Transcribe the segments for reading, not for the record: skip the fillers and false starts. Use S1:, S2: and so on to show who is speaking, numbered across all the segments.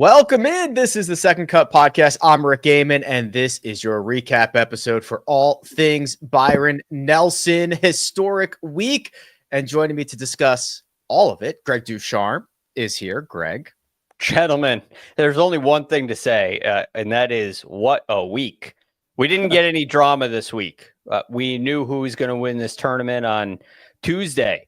S1: Welcome in. This is the Second Cut Podcast. I'm Rick Gehman, and this is your recap episode for all things Byron Nelson. Historic week. And joining me to discuss all of it, Greg DuCharme is here. Greg.
S2: Gentlemen, there's only one thing to say, and that is, what a week. We didn't get any drama this week. We knew who was going to win this tournament on Tuesday,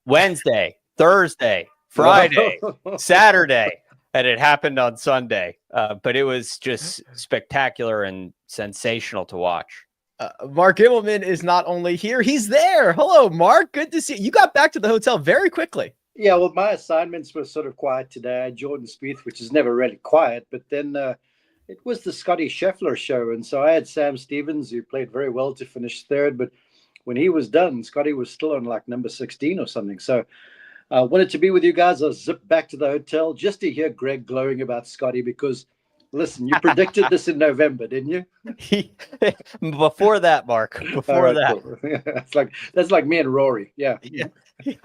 S2: Wednesday, Thursday, Friday, Saturday. And it happened on Sunday, but it was just spectacular and sensational to watch.
S1: Mark Immelman is not only here, he's there. Hello, Mark. Good to see you. You got back to the hotel very quickly.
S3: Yeah, well, my assignments were sort of quiet today. I had Jordan Spieth, which is never really quiet, but then it was the Scotty Scheffler show. And so I had Sam Stevens, who played very well to finish third. But when he was done, Scotty was still on like number 16 or something. So I wanted to be with you guys. I zipped back to the hotel just to hear Greg glowing about Scotty because, listen, you predicted this in November, didn't you?
S2: Before that, Mark. Before that.
S3: Cool. That's like me and Rory. Yeah.
S2: If you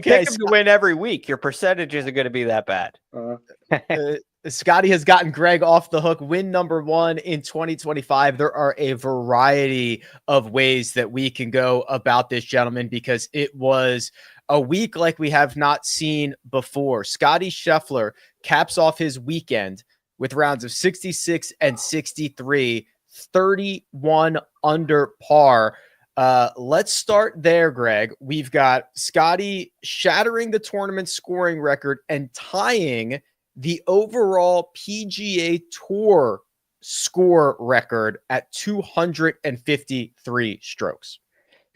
S2: pick him to win every week, your percentages are going to be that bad.
S1: Scotty has gotten Greg off the hook. Win number 1 in 2025. There are a variety of ways that we can go about this, gentlemen, because it was a week like we have not seen before. Scotty Scheffler caps off his weekend with rounds of 66 and 63, 31 under par. Let's start there, Greg. We've got Scotty shattering the tournament scoring record and tying the overall PGA Tour score record at 253 strokes.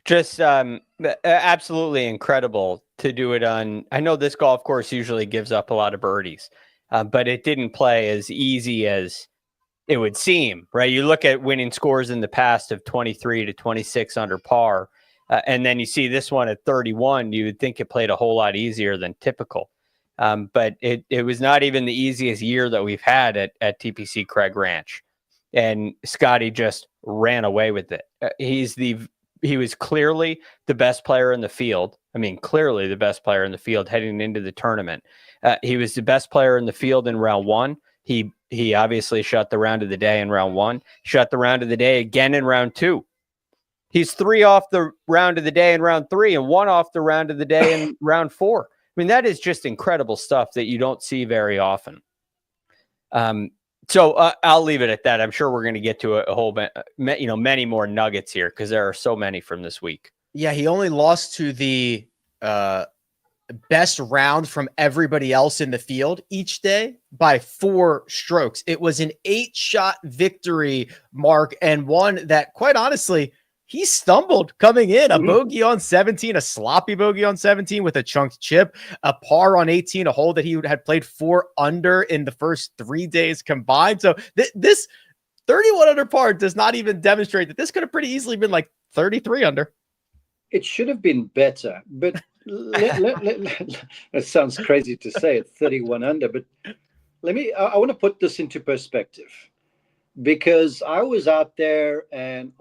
S2: Just absolutely incredible to do it on. I know this golf course usually gives up a lot of birdies, but it didn't play as easy as it would seem, right? You look at winning scores in the past of 23 to 26 under par, and then you see this one at 31. You would think it played a whole lot easier than typical. But it was not even the easiest year that we've had at TPC Craig Ranch. And Scotty just ran away with it. He was clearly the best player in the field. I mean, clearly the best player in the field heading into the tournament. He was the best player in the field in round 1. He obviously shot the round of the day in round 1, shot the round of the day again in round 2. He's 3 off the round of the day in round 3 and 1 off the round of the day in round 4. I mean, that is just incredible stuff that you don't see very often. So I'll leave it at that. I'm sure we're going to get to a whole, many more nuggets here because there are so many from this week.
S1: Yeah, he only lost to the best round from everybody else in the field each day by 4 strokes. It was an 8-shot victory, Mark, and one that, quite honestly, he stumbled coming in. A bogey on 17, a sloppy bogey on 17 with a chunked chip, a par on 18, a hole that he had played 4 under in the first 3 days combined. So this 31 under par does not even demonstrate that this could have pretty easily been like 33 under.
S3: It should have been better, but it sounds crazy to say it's 31 under, but I want to put this into perspective because I was out there and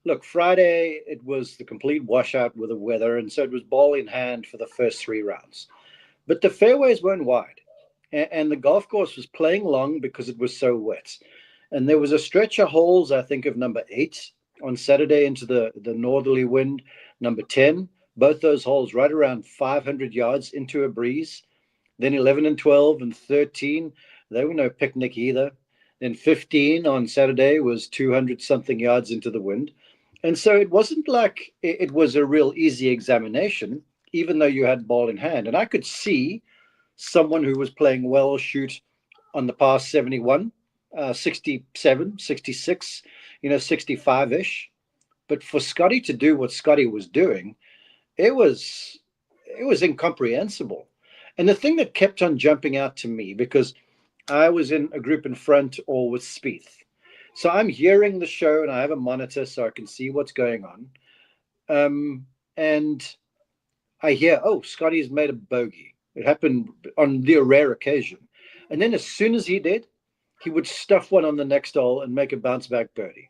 S3: Look, Friday, it was the complete washout with the weather, and so it was ball in hand for the first 3 rounds. But the fairways weren't wide, and the golf course was playing long because it was so wet. And there was a stretch of holes, I think, of number 8 on Saturday into the northerly wind, number 10, both those holes right around 500 yards into a breeze. Then 11 and 12 and 13, they were no picnic either. Then 15 on Saturday was 200-something yards into the wind. And so it wasn't like it was a real easy examination, even though you had ball in hand. And I could see someone who was playing well shoot on the par 71, 67, 66, 65-ish. But for Scotty to do what Scotty was doing, it was incomprehensible. And the thing that kept on jumping out to me, because I was in a group in front or with Spieth. So I'm hearing the show and I have a monitor so I can see what's going on. And I hear, Scotty's made a bogey. It happened on the rare occasion. And then as soon as he did, he would stuff one on the next hole and make a bounce back birdie.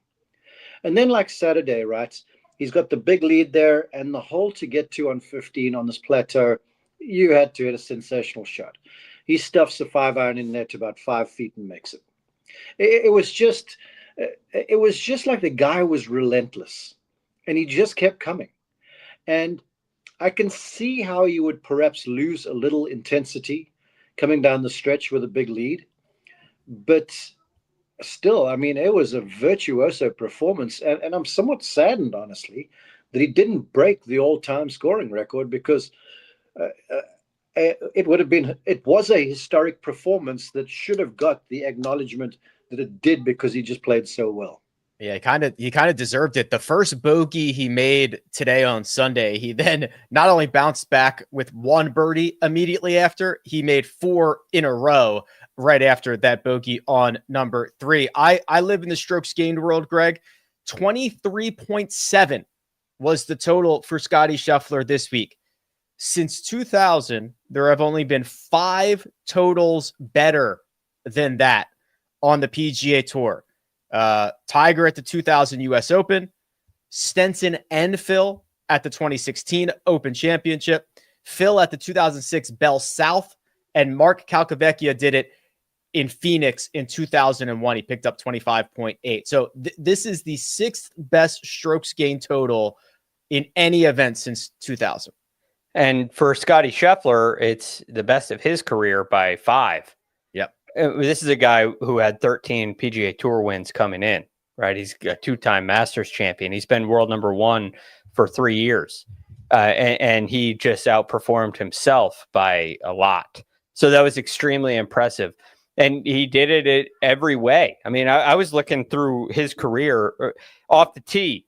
S3: And then like Saturday, right, he's got the big lead there and the hole to get to on 15 on this plateau, you had to hit a sensational shot. he stuffs a 5-iron in there to about 5 feet and makes it. It was just like the guy was relentless, and he just kept coming. And I can see how you would perhaps lose a little intensity coming down the stretch with a big lead, but still, I mean, it was a virtuoso performance, and I'm somewhat saddened, honestly, that he didn't break the all-time scoring record, because it was a historic performance that should have got the acknowledgement that it did, because he just played so well.
S1: Yeah, he kind of deserved it. The first bogey he made today on Sunday, he then not only bounced back with 1 birdie immediately after, he made 4 in a row right after that bogey on number 3. I live in the strokes gained world, Greg. 23.7 was the total for Scottie Scheffler this week. Since 2000, there have only been 5 totals better than that on the PGA Tour. Tiger at the 2000 US Open, Stenson and Phil at the 2016 Open Championship, Phil at the 2006 Bell South, and Mark Calcavecchia did it in Phoenix in 2001. He picked up 25.8. So this is the 6th best strokes gained total in any event since 2000.
S2: And for Scottie Scheffler, it's the best of his career by 5.
S1: Yep.
S2: This is a guy who had 13 PGA Tour wins coming in, right? He's a 2-time Masters champion. He's been world number 1 for 3 years. And he just outperformed himself by a lot. So that was extremely impressive. And he did it every way. I mean, I was looking through his career off the tee.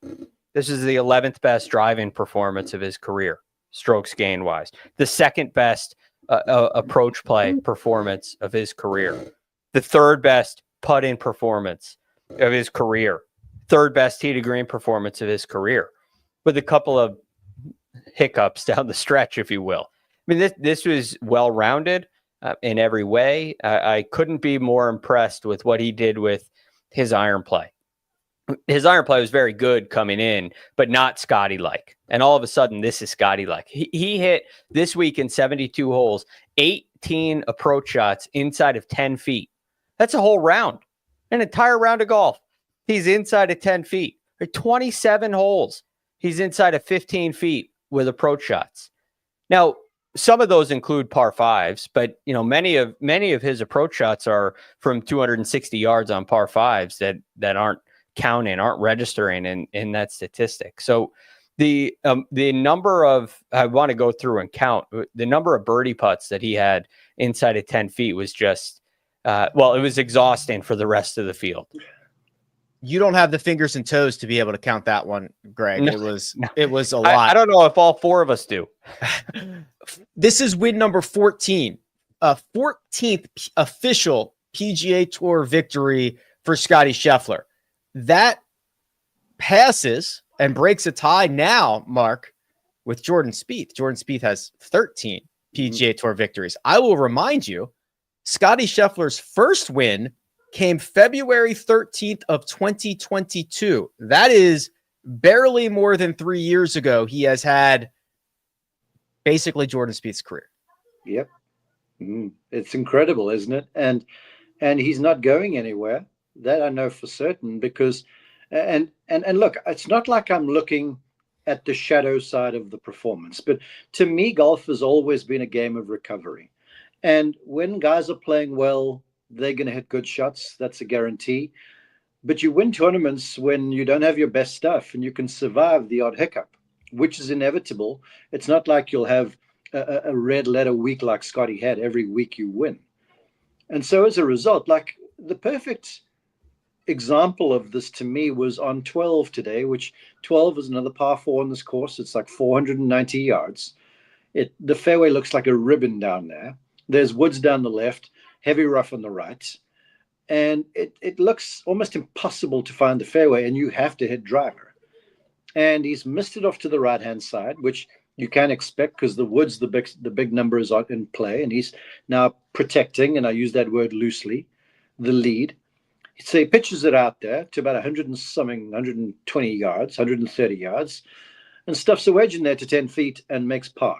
S2: This is the 11th best driving performance of his career, strokes gained wise. The 2nd best approach play performance of his career. The 3rd best putting performance of his career. 3rd best tee to green performance of his career, with a couple of hiccups down the stretch, if you will. I mean, this was well-rounded in every way. I couldn't be more impressed with what he did with his iron play. His iron play was very good coming in, but not Scotty-like. And all of a sudden, this is Scotty-like. He hit this week in 72 holes, 18 approach shots inside of 10 feet. That's a whole round, an entire round of golf. He's inside of 10 feet. 27 holes. He's inside of 15 feet with approach shots. Now, some of those include par 5s, but many of his approach shots are from 260 yards on par 5s that aren't counting, aren't registering in that statistic. So the number of, I want to go through and count the number of birdie putts that he had inside of 10 feet was just, it was exhausting for the rest of the field.
S1: You don't have the fingers and toes to be able to count that one, Greg.
S2: No,
S1: it was a lot.
S2: I don't know if all 4 of us do.
S1: This is win number 14, 14th official PGA Tour victory for Scottie Scheffler. That passes and breaks a tie now, Mark, with Jordan Spieth. Jordan Spieth has 13 PGA Tour victories. I will remind you, Scottie Scheffler's first win came February 13th of 2022. That is barely more than 3 years ago. He has had basically Jordan Spieth's career.
S3: Yep. It's incredible, isn't it? And he's not going anywhere. That I know for certain, because and look, it's not like I'm looking at the shadow side of the performance, but to me, golf has always been a game of recovery. And when guys are playing well, they're going to hit good shots. That's a guarantee. But you win tournaments when you don't have your best stuff, and you can survive the odd hiccup, which is inevitable. It's not like you'll have a red letter week like Scotty had. Every week you win. And so as a result, like the perfect example of this to me was on 12 today, which 12 is another par 4 on this course. It's like 490 yards. The fairway looks like a ribbon down there. There's woods down the left, heavy rough on the right. And it looks almost impossible to find the fairway, and you have to hit driver. And he's missed it off to the right-hand side, which you can expect because the woods, the big number is in play, and he's now protecting, and I use that word loosely, the lead. So he pitches it out there to about 120 yards, 130 yards, and stuffs a wedge in there to 10 feet and makes par.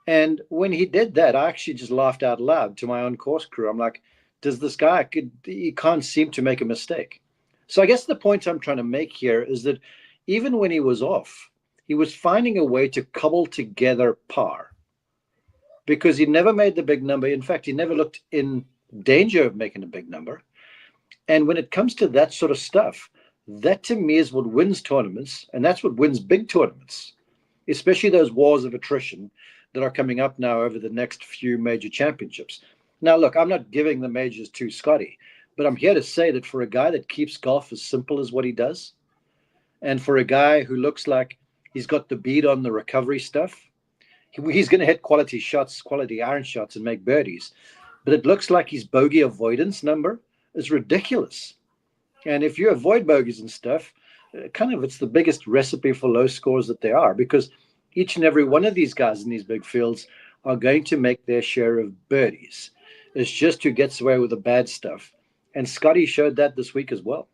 S3: And when he did that, I actually just laughed out loud to my own course crew. I'm like, does this guy, he can't seem to make a mistake. So I guess the point I'm trying to make here is that even when he was off, he was finding a way to cobble together par, because he never made the big number. In fact, he never looked in danger of making a big number. And when it comes to that sort of stuff, that to me is what wins tournaments, and that's what wins big tournaments, especially those wars of attrition that are coming up now over the next few major championships. Now, look, I'm not giving the majors to Scotty, but I'm here to say that for a guy that keeps golf as simple as what he does, and for a guy who looks like he's got the bead on the recovery stuff, he's going to hit quality shots, quality iron shots, and make birdies. But it looks like his bogey avoidance number is ridiculous. And if you avoid bogeys and stuff, it's the biggest recipe for low scores that there are, because each and every one of these guys in these big fields are going to make their share of birdies. It's just who gets away with the bad stuff. And Scotty showed that this week as well.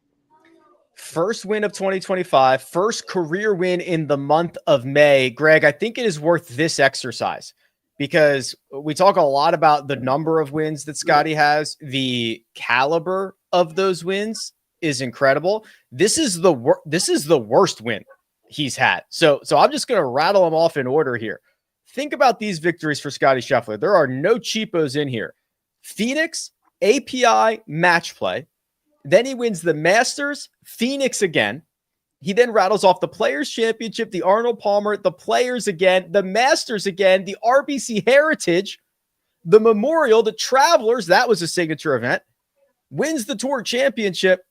S1: First win of 2025, first career win in the month of May. Greg, I think it is worth this exercise because we talk a lot about the number of wins that Scotty has. The caliber of those wins is incredible. This is the worst win he's had. So I'm just going to rattle them off in order here. Think about these victories for Scotty Scheffler. There are no cheapos in here. Phoenix, API, match play. Then he wins the Masters, Phoenix again. He then rattles off the Players Championship, the Arnold Palmer, the Players again, the Masters again, the RBC Heritage, the Memorial, the Travelers, that was a signature event, wins the Tour Championship.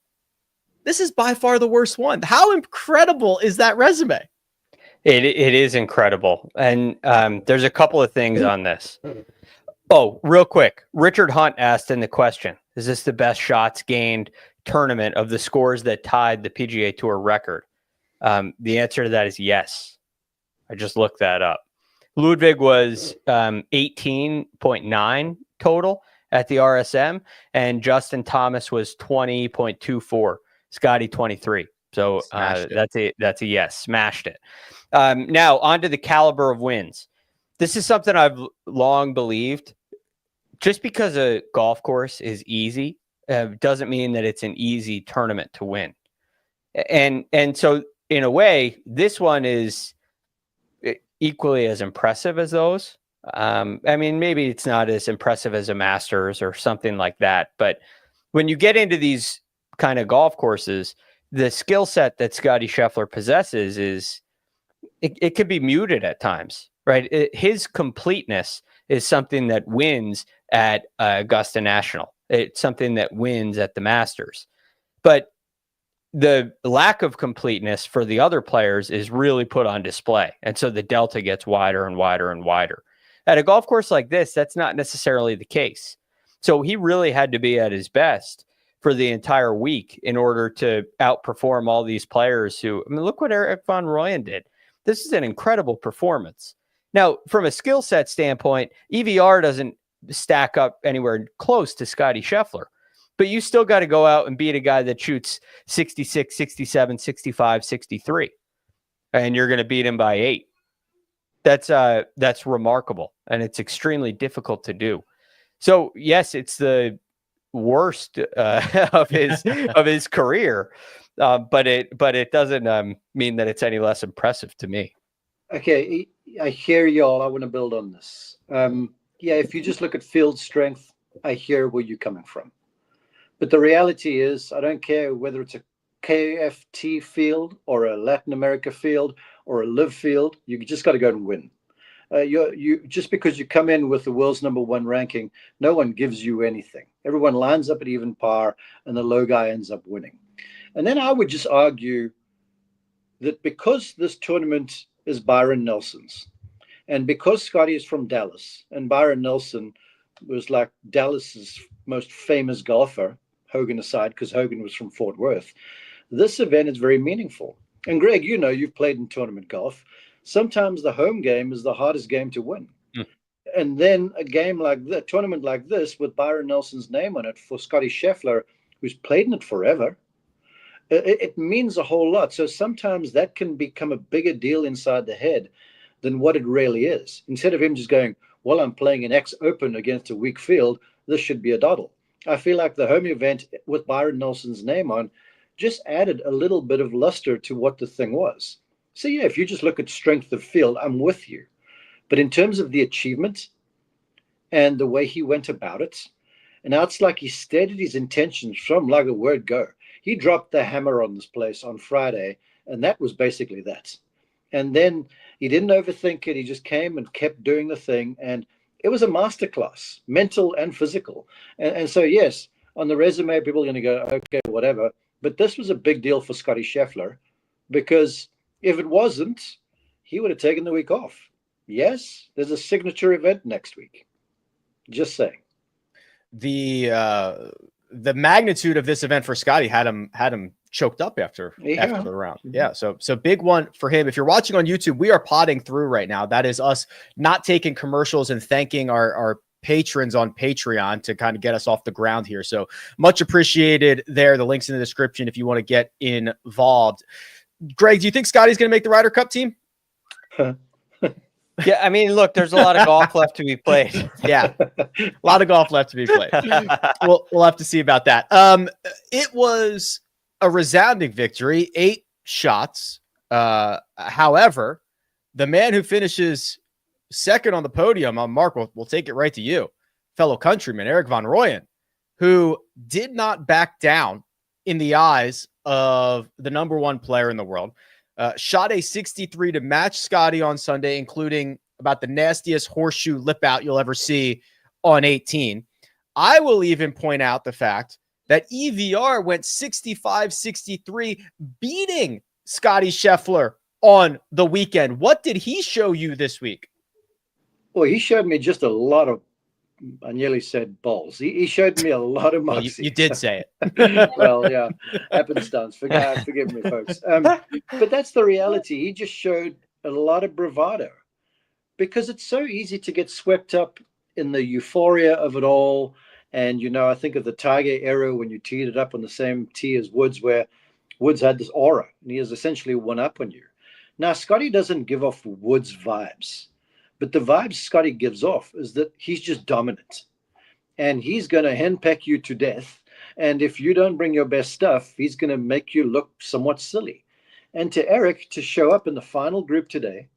S1: This is by far the worst one. How incredible is that resume?
S2: It is incredible. And there's a couple of things on this. Oh, real quick. Richard Hunt asked in the question, is this the best shots gained tournament of the scores that tied the PGA Tour record? The answer to that is yes. I just looked that up. Ludwig was 18.9 total at the RSM, and Justin Thomas was 20.24. Scotty 23. So that's a yes. Smashed it. Now on to the caliber of wins. This is something I've long believed. Just because a golf course is easy doesn't mean that it's an easy tournament to win. And so in a way, this one is equally as impressive as those. I mean, maybe it's not as impressive as a Masters or something like that. But when you get into these kind of golf courses, the skill set that Scotty Scheffler possesses is it could be muted at times, right? His completeness is something that wins at Augusta National. It's something that wins at the Masters. But the lack of completeness for the other players is really put on display. And so the delta gets wider and wider and wider. At a golf course like this, that's not necessarily the case. So he really had to be at his best for the entire week in order to outperform all these players who, I mean, look what Eric Vonroyan did. This is an incredible performance. Now, from a skill set standpoint, EVR doesn't stack up anywhere close to Scotty Scheffler, but you still got to go out and beat a guy that shoots 66, 67, 65, 63, and you're going to beat him by 8. That's remarkable, and it's extremely difficult to do. So yes, it's the worst of his career, but it doesn't mean that it's any less impressive to me.
S3: Okay, I hear y'all. I want to build on this. Yeah, if you just look at field strength, I hear where you're coming from. But the reality is, I don't care whether it's a KFT field or a Latin America field or a live field, you just got to go and win. You just because you come in with the world's #1 ranking, no one gives you anything. Everyone lines up at even par, and the low guy ends up winning. And then I would just argue that because this tournament is Byron Nelson's, and because Scotty is from Dallas, and Byron Nelson was like Dallas's most famous golfer, Hogan aside, because Hogan was from Fort Worth, this event is very meaningful. And Greg, you know, you've played in tournament golf. Sometimes the home game is the hardest game to win. And then a game like the tournament like this with Byron Nelson's name on it for Scotty Scheffler, who's played in it forever, it means a whole lot. So sometimes that can become a bigger deal inside the head than what it really is. Instead of him just going, well, I'm playing an X Open against a weak field, this should be a doddle. I feel like the home event with Byron Nelson's name on just added a little bit of luster to what the thing was. So yeah, if you just look at strength of field, I'm with you. But in terms of the achievement and the way he went about it, and now it's like he stated his intentions from like the word go. He dropped the hammer on this place on Friday, and that was basically that. And then he didn't overthink it. He just came and kept doing the thing. And it was a masterclass, mental and physical. And so, yes, on the resume, people are going to go, okay, whatever. But this was a big deal for Scottie Scheffler, because if it wasn't, he would have taken the week off. Yes, there's a signature event next week. Just saying.
S1: The magnitude of this event for Scottie had him choked up after the round. Yeah. So big one for him. If you're watching on YouTube, we are potting through right now. That is us not taking commercials and thanking our patrons on Patreon to kind of get us off the ground here. So much appreciated there. The link's in the description if you want to get involved. Greg, do you think Scottie's going to make the Ryder Cup team?
S2: Yeah, I mean, look, there's a lot of golf left to be played.
S1: Yeah, a lot of golf left to be played. We'll have to see about that. It was a resounding victory, 8 shots. However, the man who finishes second on the podium, Mark, we'll take it right to you, fellow countryman, Erik van Rooyen, who did not back down in the eyes of the number one player in the world. Shot a 63 to match Scottie on Sunday, including about the nastiest horseshoe lip out you'll ever see on 18. I will even point out the fact that EVR went 65-63, beating Scottie Scheffler on the weekend. What did he show you this week?
S3: Well, he showed me just a lot of, I nearly said balls. He showed me a lot of moxie.
S1: Well, you did say it.
S3: Well, yeah, happenstance. Forgive me, folks. But that's the reality. He just showed a lot of bravado, because it's so easy to get swept up in the euphoria of it all. And, I think of the Tiger era when you teed it up on the same tee as Woods, where Woods had this aura and he has essentially one up on you. Now, Scottie doesn't give off Woods vibes. But the vibes Scottie gives off is that he's just dominant, and he's going to henpeck you to death. And if you don't bring your best stuff, he's going to make you look somewhat silly. And to Erik to show up in the final group today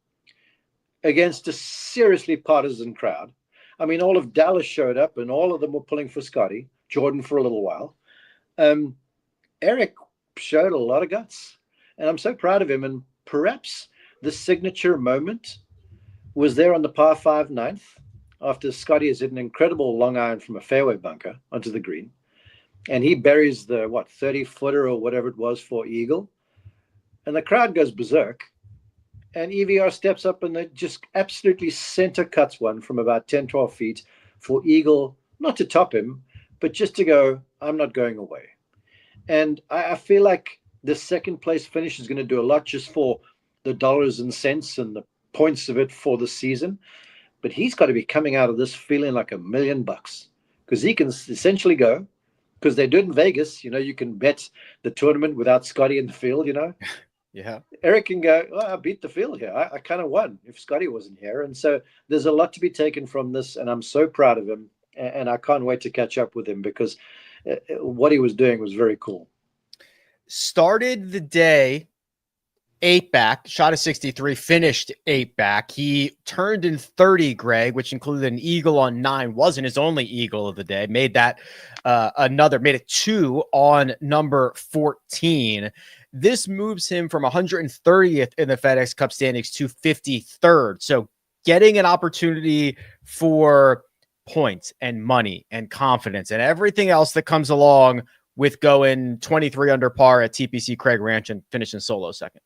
S3: against a seriously partisan crowd. I mean, all of Dallas showed up and all of them were pulling for Scottie, Jordan for a little while. Erik showed a lot of guts, and I'm so proud of him. And perhaps the signature moment was there on the par 5 9th after Scottie has hit an incredible long iron from a fairway bunker onto the green. And he buries the, 30-footer or whatever it was for eagle. And the crowd goes berserk. And EVR steps up and they just absolutely center cuts one from about 10, 12 feet for eagle, not to top him, but just to go, I'm not going away. And I feel like the second place finish is going to do a lot just for the dollars and cents and the points of it for the season. But he's got to be coming out of this feeling like $1 million, because he can essentially go, because they do it in Vegas, you can bet the tournament without Scottie in the field,
S1: Yeah.
S3: Erik can go, I beat the field here. I kind of won if Scottie wasn't here. And so there's a lot to be taken from this, and I'm so proud of him, and I can't wait to catch up with him, because what he was doing was very cool.
S1: Started the day 8 back, shot a 63, finished 8 back. He turned in 30, Greg, which included an eagle on 9. Wasn't his only eagle of the day. Made that made it 2 on number 14. This moves him from 130th in the FedEx Cup standings to 53rd. So getting an opportunity for points and money and confidence and everything else that comes along with going 23 under par at TPC Craig Ranch and finishing solo second.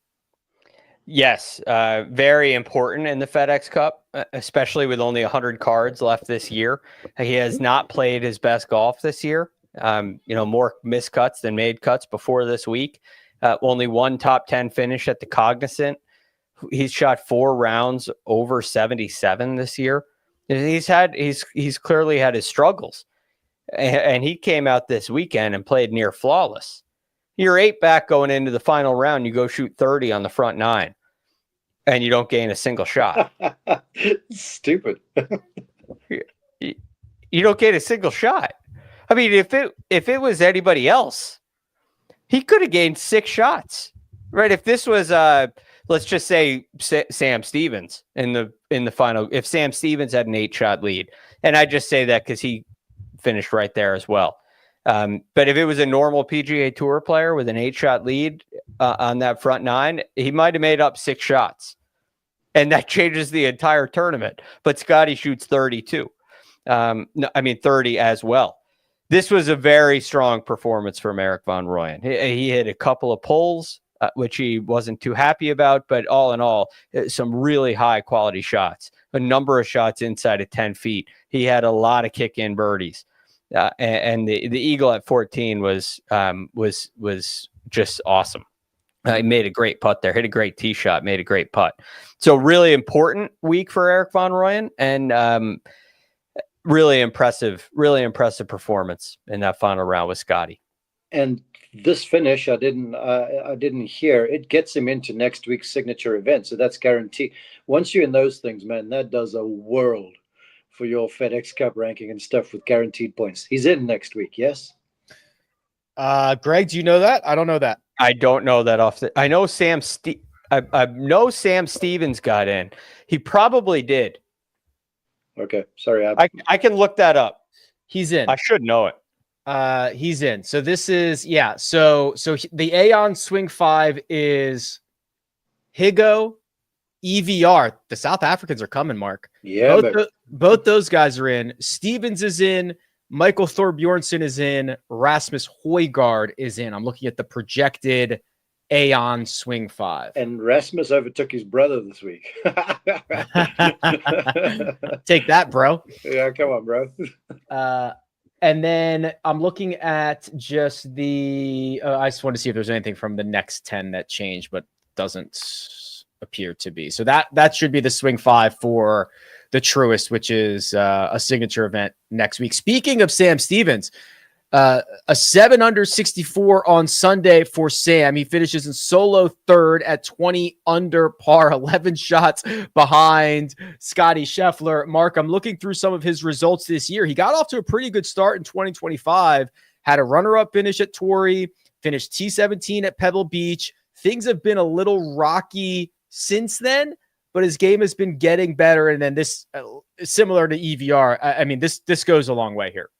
S2: Yes, very important in the FedEx Cup, especially with only 100 cards left this year. He has not played his best golf this year. More missed cuts than made cuts before this week. Only one top 10 finish at the Cognizant. He's shot 4 rounds over 77 this year. He's clearly had his struggles, and he came out this weekend and played near flawless. You're 8 back going into the final round. You go shoot 30 on the front 9. and you don't gain a single shot.
S3: Stupid.
S2: You don't get a single shot. I mean, if it was anybody else, he could have gained 6 shots, right? If this was let's just say Sam Stevens in the final, if Sam Stevens had an 8-shot lead, and I just say that because he finished right there as well. But if it was a normal PGA Tour player with an 8-shot lead on that front 9, he might have made up 6 shots, and that changes the entire tournament. But Scotty shoots 32. No, I mean 30 as well. This was a very strong performance from Erik Vonroyan. He hit a couple of pulls, which he wasn't too happy about, but all in all, some really high quality shots. A number of shots inside of 10 feet. He had a lot of kick-in birdies, and the eagle at 14 was just awesome. He made a great putt there, hit a great tee shot, made a great putt. So really important week for Erik Vonroyan, and really impressive performance in that final round with Scotty.
S3: And this finish, I didn't hear. It gets him into next week's signature event, so that's guaranteed. Once you're in those things, man, that does a world for your FedEx Cup ranking and stuff with guaranteed points. He's in next week, yes?
S1: Greg, do you know that? I don't know that.
S2: I don't know that I know I know Sam Stevens got in. He probably did.
S3: Okay, sorry.
S2: I can look that up.
S1: He's in.
S2: I should know it.
S1: He's in. So this is, yeah. So the Aon Swing 5 is Higo, EVR. The South Africans are coming, Mark.
S3: Yeah.
S1: Both those guys are in. Stevens is in. Michael Thorbjornsen is in. Rasmus Højgaard is in. I'm looking at the projected Aon Swing 5.
S3: And Rasmus overtook his brother this week.
S1: Take that, bro.
S3: Yeah, come on, bro.
S1: And then I'm looking at just the I just want to see if there's anything from the next 10 that changed, but doesn't appear to be. So that should be the Swing 5 for the Truist, which is a signature event next week. Speaking of Sam Stevens, a 7 under 64 on Sunday for Sam. He finishes in solo third at 20 under par, 11 shots behind Scotty Scheffler. Mark, I'm looking through some of his results this year. He got off to a pretty good start in 2025, had a runner-up finish at Torrey, finished T17 at Pebble Beach. Things have been a little rocky since then, but his game has been getting better. And then this, similar to EVR, I mean, this goes a long way here.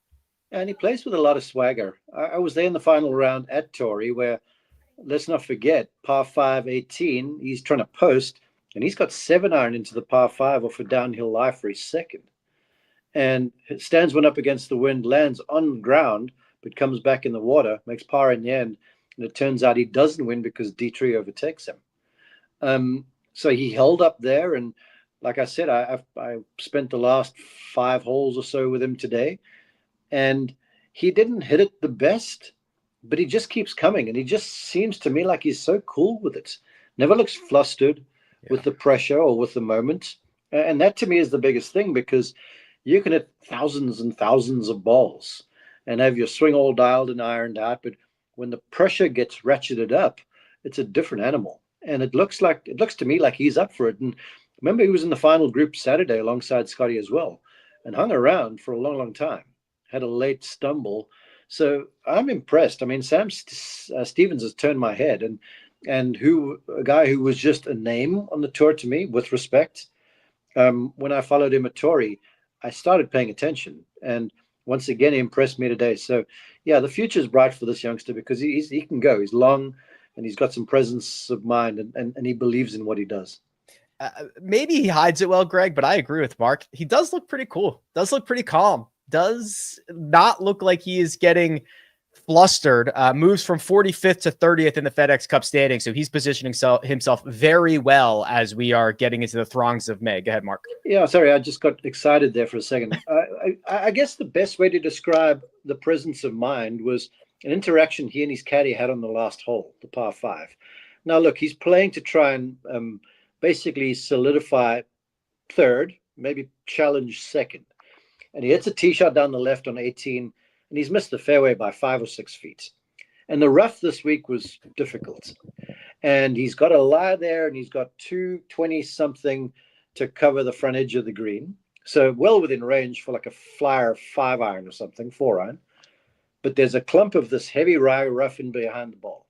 S3: And he plays with a lot of swagger. I was there in the final round at Torrey where, let's not forget, par 5, 18, he's trying to post, and he's got 7-iron into the par 5 off a downhill lie for his second. And stands one up against the wind, lands on ground, but comes back in the water, makes par in the end. And it turns out he doesn't win because Dietrich overtakes him. So he held up there. And like I said, I spent the last 5 holes or so with him today. And he didn't hit it the best, but he just keeps coming. And he just seems to me like he's so cool with it. Never looks flustered with the pressure or with the moment. And that to me is the biggest thing, because you can hit thousands and thousands of balls and have your swing all dialed and ironed out. But when the pressure gets ratcheted up, it's a different animal. And it looks to me like he's up for it. And remember, he was in the final group Saturday alongside Scotty as well, and hung around for a long, long time. Had a late stumble. So I'm impressed. I mean, Sam Stevens has turned my head, and a guy who was just a name on the tour to me, with respect. When I followed him at Torrey, I started paying attention, and once again, he impressed me today. So yeah, the future's bright for this youngster, because he can go. He's long, and he's got some presence of mind, and he believes in what he does.
S1: Maybe he hides it well, Greg, but I agree with Mark. He does look pretty cool. Does look pretty calm. Does not look like he is getting flustered. Moves from 45th to 30th in the FedEx Cup standing. So he's positioning himself very well as we are getting into the throngs of May. Go ahead, Mark.
S3: Yeah, sorry, I just got excited there for a second. I guess the best way to describe the presence of mind was an interaction he and his caddy had on the last hole, the par 5. Now, look, he's playing to try and basically solidify third, maybe challenge second. And he hits a tee shot down the left on 18, and he's missed the fairway by 5 or 6 feet. And the rough this week was difficult. and he's got a lie there, and he's got 220-something to cover the front edge of the green. So well within range for like a flyer 5-iron or something, 4-iron. But there's a clump of this heavy rye rough in behind the ball.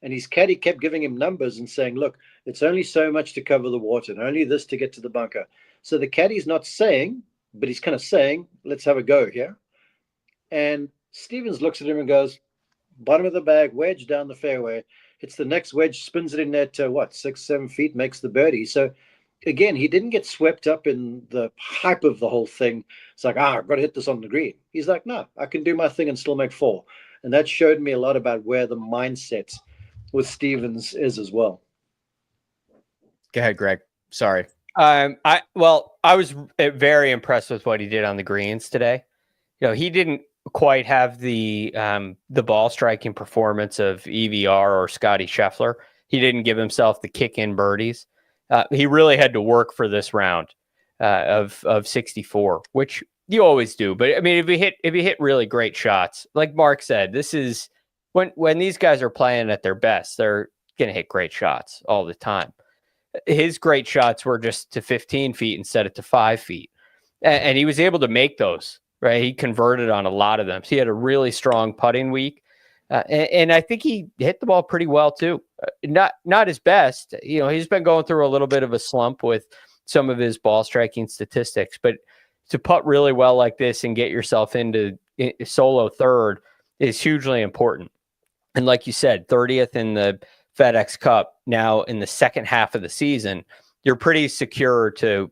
S3: And his caddy kept giving him numbers and saying, look, it's only so much to cover the water and only this to get to the bunker. So the caddy's not saying, but he's kind of saying, let's have a go here. And Stevens looks at him and goes, bottom of the bag, wedge down the fairway. Hits the next wedge, spins it in there to 6-7 feet, makes the birdie. So again, he didn't get swept up in the hype of the whole thing. It's like, I've got to hit this on the green. He's like, no, I can do my thing and still make 4. And that showed me a lot about where the mindset with Stevens is as well.
S1: Go ahead, Greg. Sorry.
S2: I was very impressed with what he did on the greens today. He didn't quite have the ball striking performance of EVR or Scotty Scheffler. He didn't give himself the kick in birdies. He really had to work for this round of 64, which you always do. But I mean, if you hit really great shots, like Mark said, this is when these guys are playing at their best, they're going to hit great shots all the time. His great shots were just to 15 feet instead of to 5 feet. And he was able to make those, right? He converted on a lot of them. So he had a really strong putting week. And I think he hit the ball pretty well too. Not his best. He's been going through a little bit of a slump with some of his ball striking statistics, but to putt really well like this and get yourself into solo third is hugely important. And like you said, 30th in the FedEx Cup, now in the second half of the season, you're pretty secure to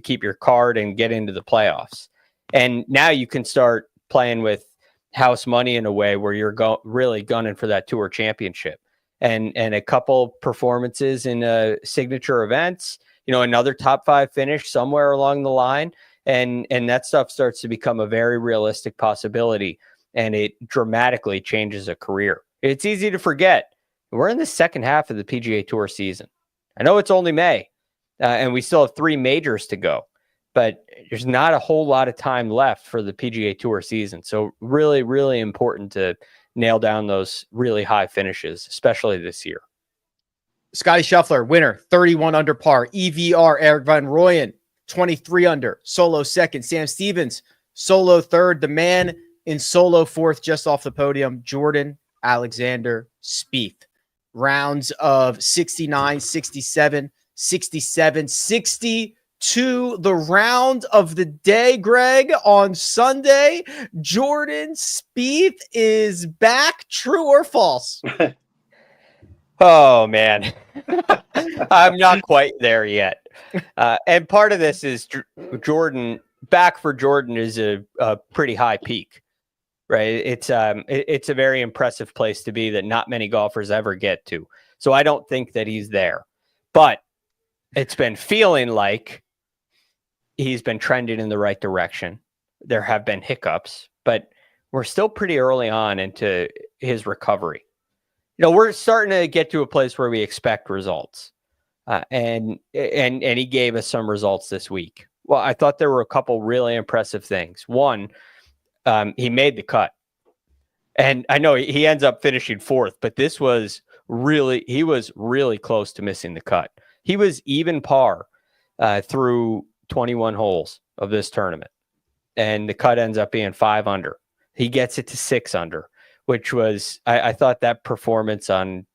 S2: keep your card and get into the playoffs. And now you can start playing with house money in a way where you're really gunning for that tour championship and a couple performances in signature events, another top 5 finish somewhere along the line. And that stuff starts to become a very realistic possibility, and it dramatically changes a career. It's easy to forget. We're in the second half of the PGA Tour season. I know it's only May, and we still have 3 majors to go, but there's not a whole lot of time left for the PGA Tour season. So really, really important to nail down those really high finishes, especially this year.
S1: Scotty Scheffler, winner, 31 under par. EVR, Eric Vonroyan, 23 under. Solo second. Sam Stevens, solo third. The man in solo fourth, just off the podium, Jordan Alexander Spieth. Rounds of 69, 67, 67, 62. The round of the day, Greg, on Sunday. Jordan Spieth is back. True or false?
S2: Oh, man. I'm not quite there yet. And part of this is Jordan. Back for Jordan is a pretty high peak. Right. It's a very impressive place to be that not many golfers ever get to. So I don't think that he's there, but it's been feeling like he's been trending in the right direction. There have been hiccups, but we're still pretty early on into his recovery. We're starting to get to a place where we expect results. And he gave us some results this week. Well, I thought there were a couple really impressive things. One, he made the cut, and I know he ends up finishing 4th, but he was really close to missing the cut. He was even par through 21 holes of this tournament, and the cut ends up being 5 under. He gets it to 6 under, which was, I thought that performance on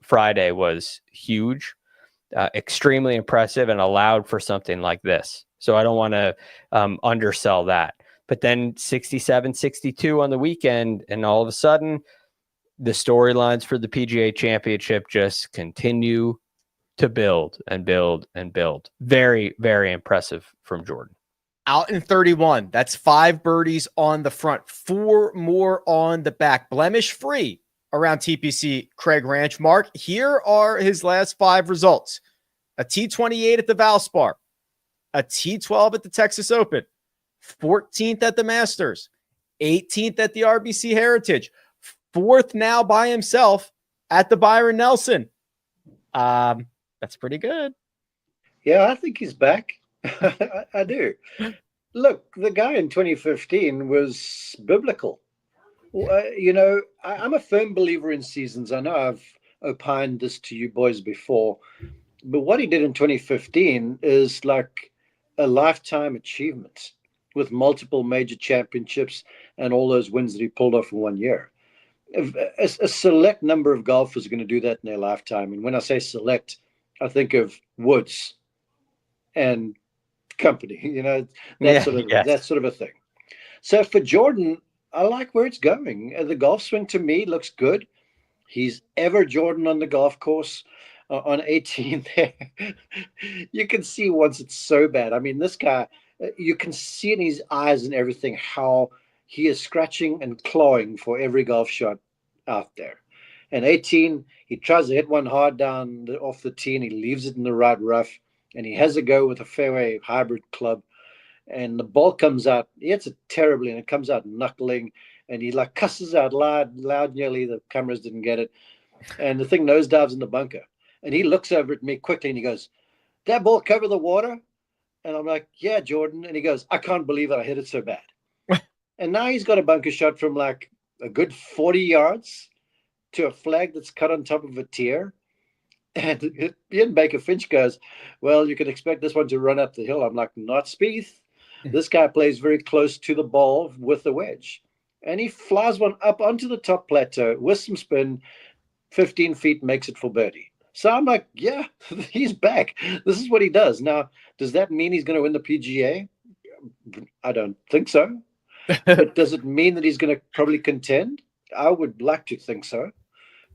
S2: Friday was huge, extremely impressive, and allowed for something like this. So I don't want to undersell that. But then 67, 62 on the weekend, and all of a sudden, the storylines for the PGA Championship just continue to build and build and build. Very, very impressive from Jordan.
S1: Out in 31. That's 5 birdies on the front, 4 more on the back. Blemish free around TPC Craig Ranch. Mark, here are his last 5 results. A T28 at the Valspar, a T12 at the Texas Open, 14th at the Masters, 18th at the RBC Heritage, 4th now by himself at the Byron Nelson. That's pretty good.
S3: Yeah, I think he's back. I do. Look, the guy in 2015 was biblical. I'm a firm believer in seasons. I know I've opined this to you boys before, but what he did in 2015 is like a lifetime achievement with multiple major championships and all those wins that he pulled off in 1 year. A select number of golfers are going to do that in their lifetime. And when I say select, I think of Woods and company, that sort of a thing. So for Jordan, I like where it's going. The golf swing to me looks good. He's ever Jordan on the golf course. On 18 there, you can see once it's so bad. I mean, this guy, you can see in his eyes and everything how he is scratching and clawing for every golf shot out there. And 18, he tries to hit one hard down off the tee and he leaves it in the right rough. And he has a go with a fairway hybrid club. And the ball comes out, he hits it terribly, and it comes out knuckling. And he like cusses out loud, nearly the cameras didn't get it. And the thing nosedives in the bunker. And he looks over at me quickly and he goes, "That ball cover the water?" And I'm like, "Yeah, Jordan." And he goes, "I can't believe it. I hit it so bad." And now he's got a bunker shot from like a good 40 yards to a flag that's cut on top of a tier. And Ian Baker Finch goes, "Well, you can expect this one to run up the hill." I'm like, "Not Spieth." This guy plays very close to the ball with the wedge. And he flies one up onto the top plateau with some spin, 15 feet, makes it for birdie. So I'm like, yeah, he's back. This is what he does. Now, does that mean he's going to win the PGA? I don't think so. But does it mean that he's going to probably contend? I would like to think so,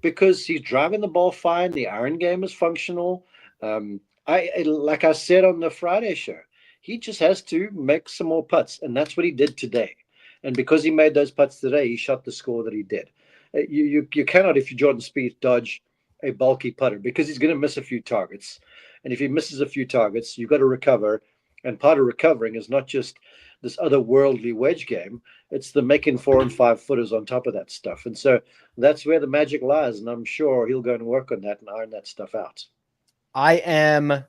S3: because he's driving the ball fine. The iron game is functional. Like I said on the Friday show, he just has to make some more putts, and that's what he did today. And because he made those putts today, he shot the score that he did. You cannot, if you're Jordan Spieth, dodge a bulky putter, because he's going to miss a few targets. And if he misses a few targets, you've got to recover. And part of recovering is not just this otherworldly wedge game. It's the making 4 and 5 footers on top of that stuff. And so that's where the magic lies. And I'm sure he'll go and work on that and iron that stuff out.
S1: I'm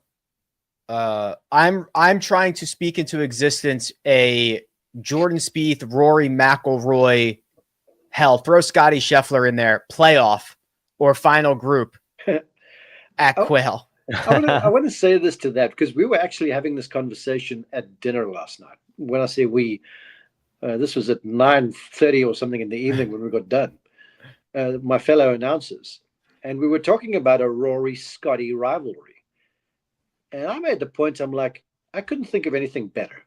S1: trying to speak into existence a Jordan Spieth, Rory McIlroy, hell, throw Scotty Scheffler in there, playoff or final group at Quail.
S3: I want to say this to that, because we were actually having this conversation at dinner last night. When I say we, this was at 9:30 or something in the evening when we got done. My fellow announcers, and we were talking about a Rory-Scotty rivalry. And I made the point, I'm like, I couldn't think of anything better,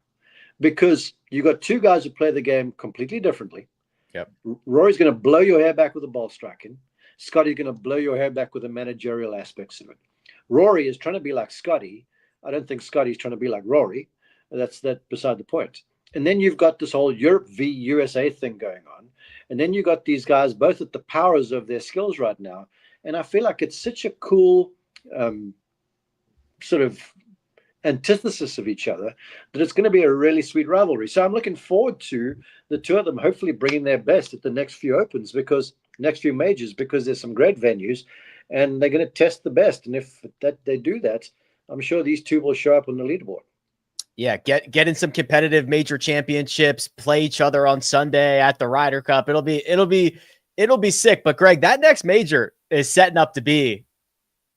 S3: because you got two guys who play the game completely differently.
S1: Yep.
S3: Rory's going to blow your hair back with a ball striking. Scotty's going to blow your hair back with the managerial aspects of it. Rory is trying to be like Scotty. I don't think Scotty's trying to be like Rory. That's beside the point. And then you've got this whole Europe v USA thing going on. And then you got these guys both at the powers of their skills right now. And I feel like it's such a cool sort of antithesis of each other that it's going to be a really sweet rivalry. So I'm looking forward to the two of them hopefully bringing their best at the next few opens, because next few majors, because there's some great venues and they're going to test the best. And if they do that, I'm sure these two will show up on the leaderboard.
S1: Yeah, get in some competitive major championships, play each other on Sunday at the Ryder Cup. It'll be sick. But Greg, that next major is setting up to be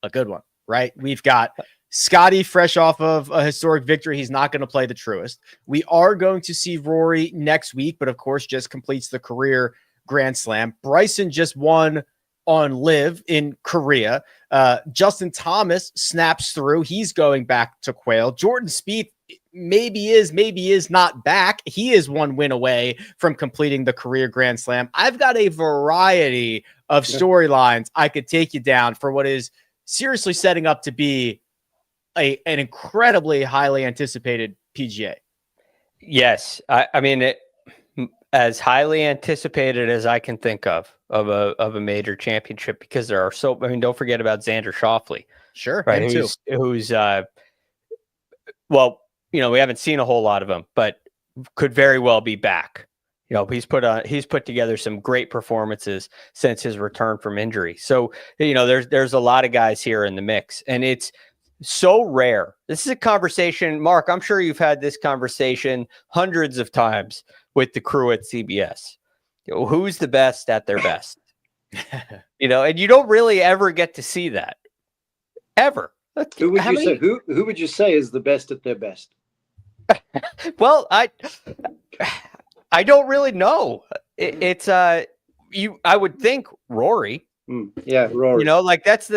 S1: a good one, right? We've got Scotty fresh off of a historic victory. He's not going to play the Truist. We are going to see Rory next week, but of course just completes the career Grand Slam. Bryson just won on Live in Korea. Justin Thomas snaps through. He's going back to Quail. Jordan Spieth maybe is not back. He is one win away from completing the career Grand Slam. I've got a variety of storylines I could take you down for what is seriously setting up to be an incredibly highly anticipated PGA.
S2: Yes. I mean, as highly anticipated as I can think of a major championship, because there are so, I mean, don't forget about Xander Schauffele.
S1: Sure.
S2: Right. Who's well, you know, we haven't seen a whole lot of him, but could very well be back. You know, he's put together some great performances since his return from injury. So, you know, there's a lot of guys here in the mix, and it's so rare. This is a conversation, Mark, I'm sure you've had this conversation hundreds of times with the crew at CBS. You know, who's the best at their best? And you don't really ever get to see that. Ever.
S3: Who would you say? Who would you say is the best at their best?
S2: Well, I don't really know. I would think Rory.
S3: Yeah, Rory.
S2: That's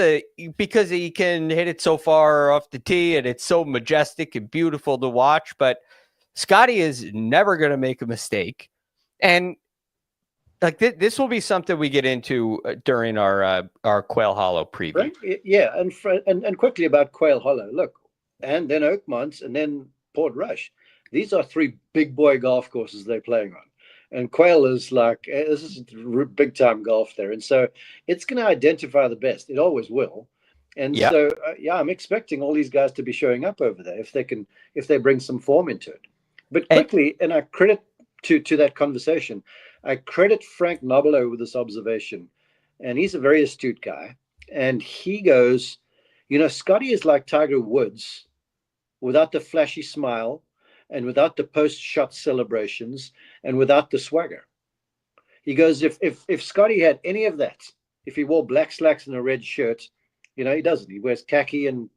S2: because he can hit it so far off the tee and it's so majestic and beautiful to watch. But Scotty is never going to make a mistake, and this will be something we get into during our Quail Hollow preview.
S3: Right? Yeah, and quickly about Quail Hollow. Look, and then Oakmont, and then Port Rush. These are 3 big boy golf courses they're playing on. And Quail is this is big time golf there. And so it's going to identify the best. It always will. And so, I'm expecting all these guys to be showing up over there if they bring some form into it. But quickly, and I credit to that conversation, I credit Frank Nobilo with this observation. And he's a very astute guy. And he goes, Scotty is like Tiger Woods without the flashy smile, and without the post-shot celebrations, and without the swagger. He goes, if Scotty had any of that, if he wore black slacks and a red shirt, he doesn't. He wears khaki and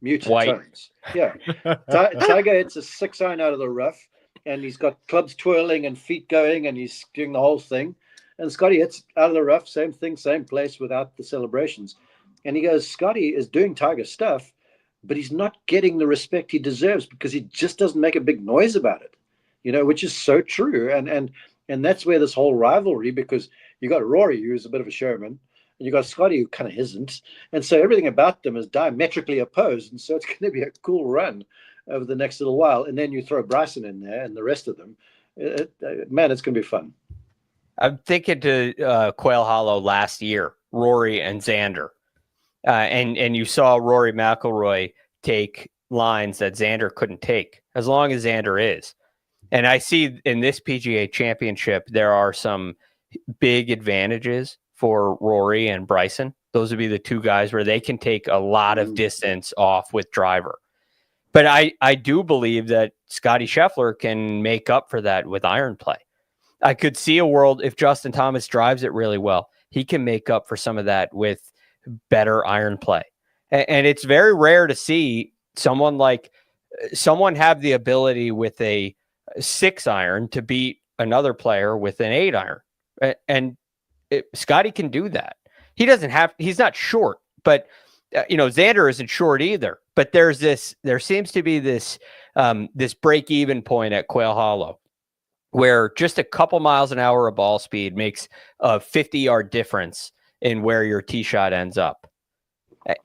S3: muted
S2: white
S3: tones. Yeah. Tiger hits a 6-iron out of the rough, and he's got clubs twirling and feet going, and he's doing the whole thing. And Scotty hits out of the rough, same thing, same place, without the celebrations. And he goes, Scotty is doing Tiger stuff, but he's not getting the respect he deserves because he just doesn't make a big noise about it, which is so true. And that's where this whole rivalry, because you got Rory, who's a bit of a showman, and you got Scotty, who kind of isn't. And so everything about them is diametrically opposed. And so it's going to be a cool run over the next little while. And then you throw Bryson in there and the rest of them. Man, it's going to be fun.
S2: I'm thinking to Quail Hollow last year, Rory and Xander. And you saw Rory McIlroy take lines that Xander couldn't take, as long as Xander is. And I see in this PGA Championship, there are some big advantages for Rory and Bryson. Those would be the 2 guys where they can take a lot of distance off with driver. But I do believe that Scotty Scheffler can make up for that with iron play. I could see a world if Justin Thomas drives it really well, he can make up for some of that with better iron play. And it's very rare to see someone have the ability with a 6-iron to beat another player with an 8-iron. And Scotty can do that. He's not short, but Xander isn't short either. But there seems to be this break-even point at Quail Hollow where just a couple miles an hour of ball speed makes a 50-yard difference in where your tee shot ends up.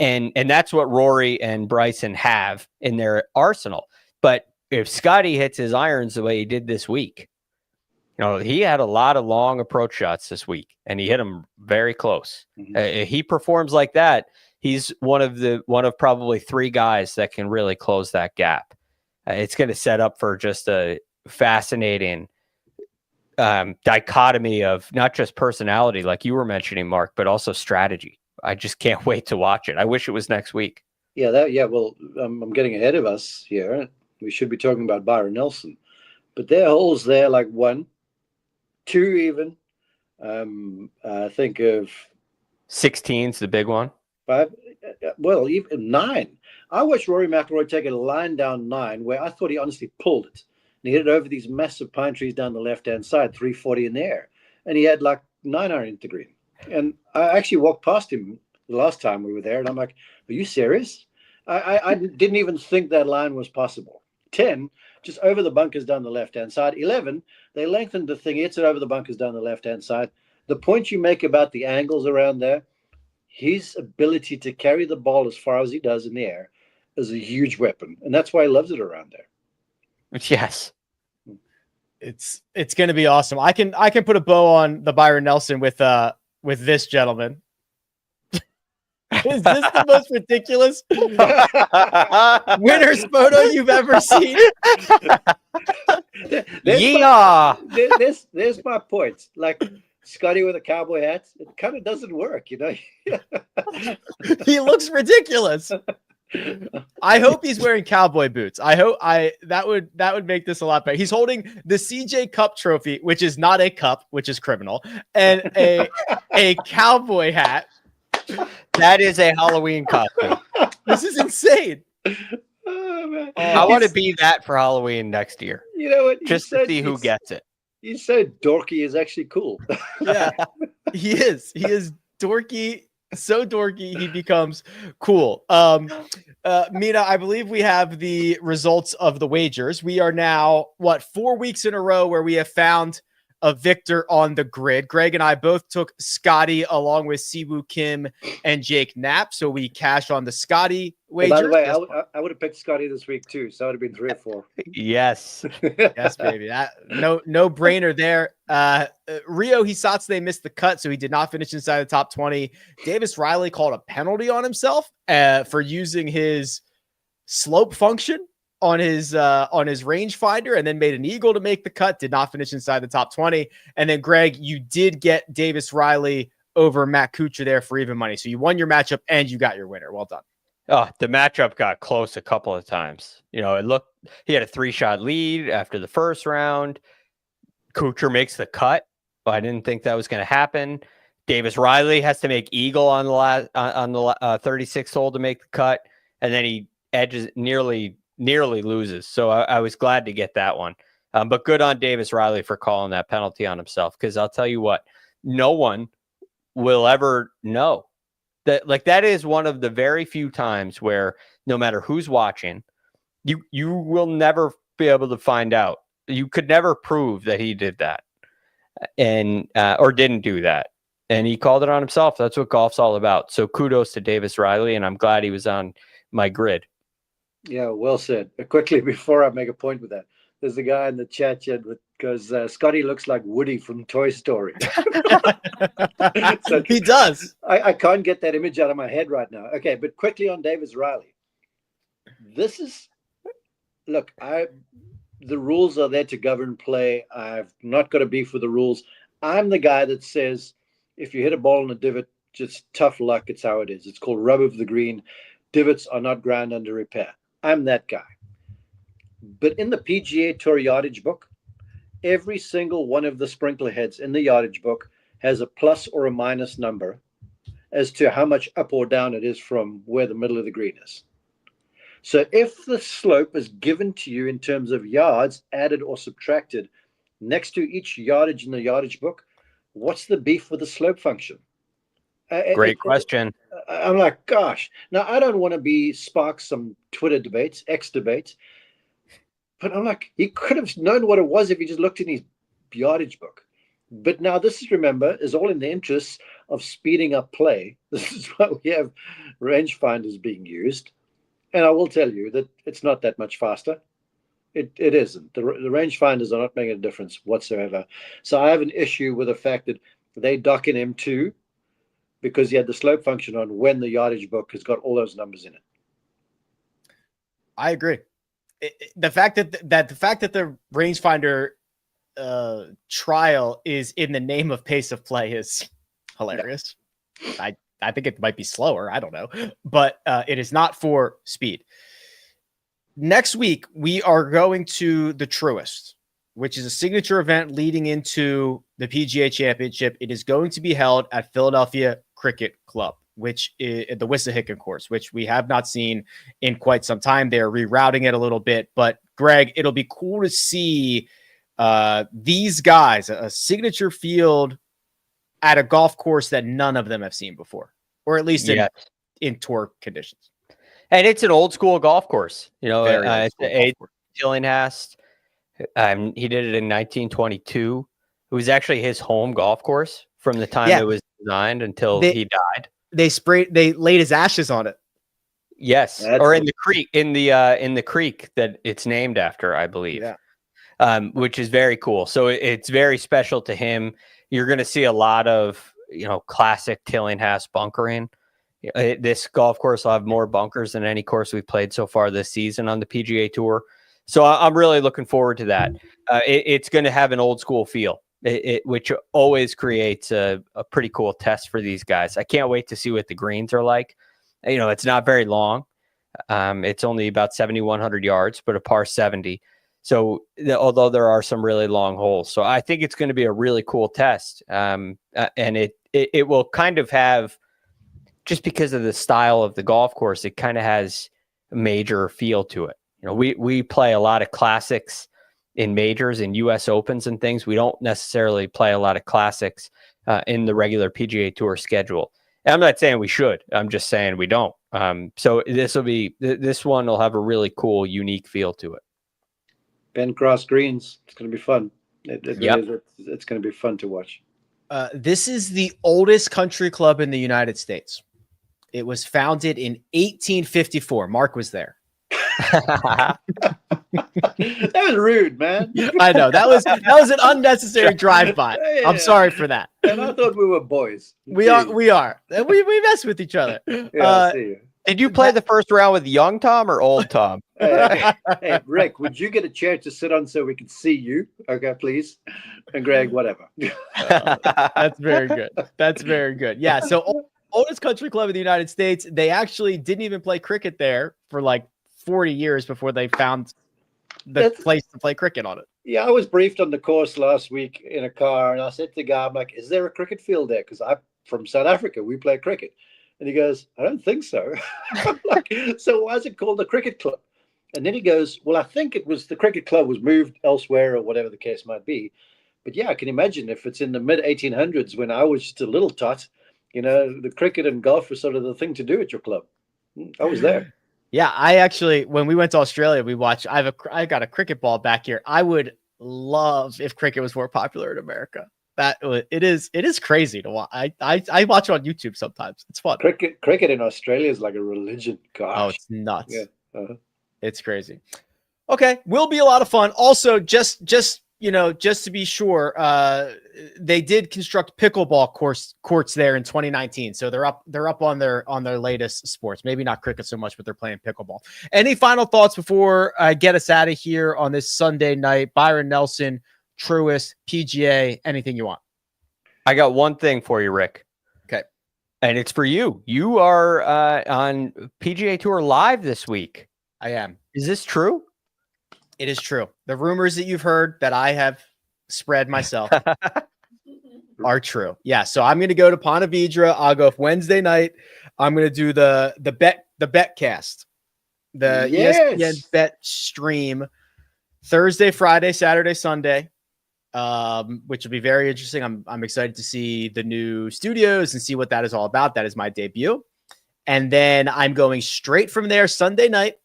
S2: And that's what Rory and Bryson have in their arsenal. But if Scotty hits his irons the way he did this week, he had a lot of long approach shots this week, and he hit them very close. If he performs like that, he's one of probably 3 guys that can really close that gap. It's going to set up for just a fascinating dichotomy of not just personality, like you were mentioning, Mark, but also strategy. I just can't wait to watch it. I wish it was next week.
S3: Well, I'm getting ahead of us here. We should be talking about Byron Nelson, but there are holes there like 1, 2 even. I think of
S2: 16's the big one.
S3: 5, well, even 9. I watched Rory McIlroy take a line down 9 where I thought he honestly pulled it. And he hit it over these massive pine trees down the left-hand side, 340 in the air. And he had like 9-iron into green. And I actually walked past him the last time we were there, and I'm like, are you serious? I didn't even think that line was possible. 10, just over the bunkers down the left-hand side. 11, they lengthened the thing. He hits it over the bunkers down the left-hand side. The point you make about the angles around there, his ability to carry the ball as far as he does in the air is a huge weapon. And that's why he loves it around there.
S2: Yes.
S1: It's going to be awesome. I can put a bow on the Byron Nelson with this gentleman. Is this the most ridiculous winner's photo you've ever seen?
S3: There's my point. Like Scotty with a cowboy hat, it kind of doesn't work,
S1: He looks ridiculous. I hope he's wearing cowboy boots. That would make this a lot better. He's holding the CJ Cup trophy, which is not a cup, which is criminal, and a cowboy hat.
S2: That is a Halloween costume.
S1: This is insane.
S3: Oh, man.
S2: I want to be that for Halloween next year.
S3: You know what?
S2: Just to see who gets it.
S3: He's so dorky is actually cool.
S1: Yeah, he is. He is dorky. So dorky, he becomes cool. Mina, I believe we have the results of the wagers. We are now, 4 weeks in a row where we have found a victor on the grid. Greg and I both took Scotty along with Siwoo Kim and Jake Knapp. So we cash on the Scotty wager.
S3: By the way, I would have picked Scotty this week too. So it would have been 3 or 4.
S2: Yes.
S1: Yes, baby. No brainer there. Rio Hisatsu, they missed the cut, so he did not finish inside the top 20. Davis Riley called a penalty on himself for using his slope function on his rangefinder, and then made an eagle to make the cut, did not finish inside the top 20. And then Greg, you did get Davis Riley over Matt Kuchar there for even money. So you won your matchup and you got your winner. Well done.
S2: Oh, the matchup got close a couple of times. He had a 3-shot lead after the first round. Kuchar makes the cut, but I didn't think that was going to happen. Davis Riley has to make eagle on the 36th hole to make the cut, and then he edges nearly loses. So I was glad to get that one. But good on Davis Riley for calling that penalty on himself, because I'll tell you what, no one will ever know. That is one of the very few times where no matter who's watching, you will never be able to find out. You could never prove that he did that and or didn't do that. And he called it on himself. That's what golf's all about. So kudos to Davis Riley, and I'm glad he was on my grid.
S3: Yeah, well said. Quickly, before I make a point with that, there's a guy in the chat because Scotty looks like Woody from Toy Story.
S1: So he does.
S3: I can't get that image out of my head right now. Okay, but quickly on Davis Riley. The rules are there to govern play. I've not got a beef with the rules. I'm the guy that says if you hit a ball in a divot, just tough luck. It's how it is. It's called rub of the green. Divots are not ground under repair. I'm that guy. But in the PGA Tour yardage book, every single one of the sprinkler heads in the yardage book has a plus or a minus number as to how much up or down it is from where the middle of the green is. So if the slope is given to you in terms of yards added or subtracted next to each yardage in the yardage book, what's the beef with the slope function?
S2: Great question.
S3: I'm like, gosh. Now, I don't want to spark some Twitter debates, X debates, but I'm like, he could have known what it was if he just looked in his yardage book. But now this is all in the interests of speeding up play. This is why we have rangefinders being used. And I will tell you that it's not that much faster. It isn't. The rangefinders are not making a difference whatsoever. So I have an issue with the fact that they dock in M2 because he had the slope function on when the yardage book has got all those numbers in it.
S1: I agree. The fact that the rangefinder trial is in the name of pace of play is hilarious. Yeah. I think it might be slower. I don't know, but it is not for speed. Next week, we are going to the Truist, which is a signature event leading into the PGA Championship. It is going to be held at Philadelphia Cricket Club, which is the Wissahickon course, which we have not seen in quite some time. They're rerouting it a little bit, but Greg, it'll be cool to see these guys, a signature field at a golf course that none of them have seen before, or at least in tour conditions.
S2: And it's an old school golf course,
S1: It's
S2: Tillinghast. He did it in 1922. It was actually his home golf course from the time it was designed until he died.
S1: They laid his ashes on it.
S2: Yes, or in the creek, in the creek that it's named after, I believe. Yeah. Which is very cool. So it's very special to him. You're going to see a lot of classic Tillinghast bunkering. This golf course will have more bunkers than any course we've played so far this season on the PGA Tour. So I'm really looking forward to that. It's going to have an old school feel, which always creates a pretty cool test for these guys. I can't wait to see what the greens are like. It's not very long. It's only about 7,100 yards, but a par 70. So although there are some really long holes, so I think it's going to be a really cool test. And it will kind of have, just because of the style of the golf course, it kind of has a major feel to it. You know, we play a lot of classics in majors and US Opens and things. We don't necessarily play a lot of classics in the regular PGA Tour schedule. And I'm not saying we should. I'm just saying we don't. So this one will have a really cool, unique feel to it.
S3: Ben Cross greens. It's going to be fun. It's going to be fun to watch.
S1: This is the oldest country club in the United States. It was founded in 1854. Mark was there.
S3: That was rude, man.
S1: I know that was an unnecessary drive-by. Yeah. I'm sorry for that.
S3: And I thought we were boys.
S1: We are. We mess with each other.
S3: Yeah, I see you.
S2: Did you play the first round with young Tom or old Tom?
S3: Hey, Rick, would you get a chair to sit on so we can see you? Okay, please. And Greg, whatever.
S1: That's very good. That's very good. Yeah. So oldest country club in the United States. They actually didn't even play cricket there for like 40 years before they found the place to play cricket on it.
S3: Yeah, I was briefed on the course last week in a car, and I said to the guy, I'm like, is there a cricket field there? Because I'm from South Africa. We play cricket. And he goes, I don't think so. I'm like, so why is it called the cricket club? And then he goes, well, I think it was the cricket club was moved elsewhere or whatever the case might be. But yeah, I can imagine if it's in the mid 1800s when I was just a little tot, you know, the cricket and golf was sort of the thing to do at your club. I was there.
S1: Yeah, I actually, when we went to Australia, we watched, I got a cricket ball back here. I would love if cricket was more popular in America. It is crazy to watch. I watch it on YouTube sometimes. It's fun.
S3: Cricket in Australia is like a religion. Gosh.
S1: Oh, it's nuts.
S3: Yeah. Uh-huh.
S1: It's crazy. Okay, will be a lot of fun. Also, just to be sure, they did construct pickleball courts there in 2019. So they're up on their latest sports. Maybe not cricket so much, but they're playing pickleball. Any final thoughts before I get us out of here on this Sunday night? Byron Nelson, Truist, PGA, anything you want.
S2: I got one thing for you, Rick.
S1: Okay.
S2: And it's for you. You are on PGA Tour Live this week.
S1: I am.
S2: Is this true?
S1: It is true. The rumors that you've heard that I have spread myself are true. Yeah. So I'm going to go to Ponte Vedra. I'll go Wednesday night. I'm going to do the bet cast, the ESPN bet stream Thursday, Friday, Saturday, Sunday, which will be very interesting. I'm excited to see the new studios and see what that is all about. That is my debut. And then I'm going straight from there Sunday night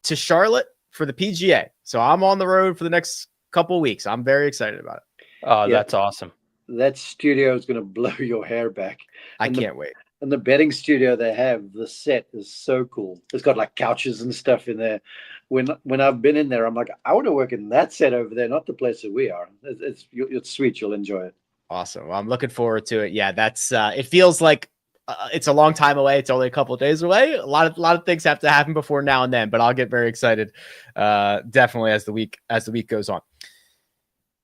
S1: to Charlotte for the PGA. So I'm on the road for the next couple of weeks. I'm very excited about it.
S2: Oh, yeah. That's awesome.
S3: That studio is going to blow your hair back.
S1: I can't wait.
S3: And the betting studio they have, the set is so cool. It's got like couches and stuff in there. When I've been in there, I'm like, I want to work in that set over there, not the place that we are. It's sweet. You'll enjoy it.
S1: Awesome. Well, I'm looking forward to it. Yeah, that's it feels like it's a long time away. It's only a couple of days away. A lot of things have to happen before now and then, but I'll get very excited definitely as the week goes on.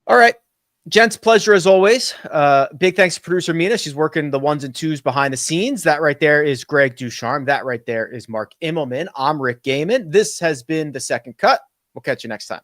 S1: All right. Gents, pleasure as always. Big thanks to producer Mina. She's working the ones and twos behind the scenes. That right there is Greg DuCharme. That right there is Mark Immelman. I'm Rick Gehman. This has been The Second Cut. We'll catch you next time.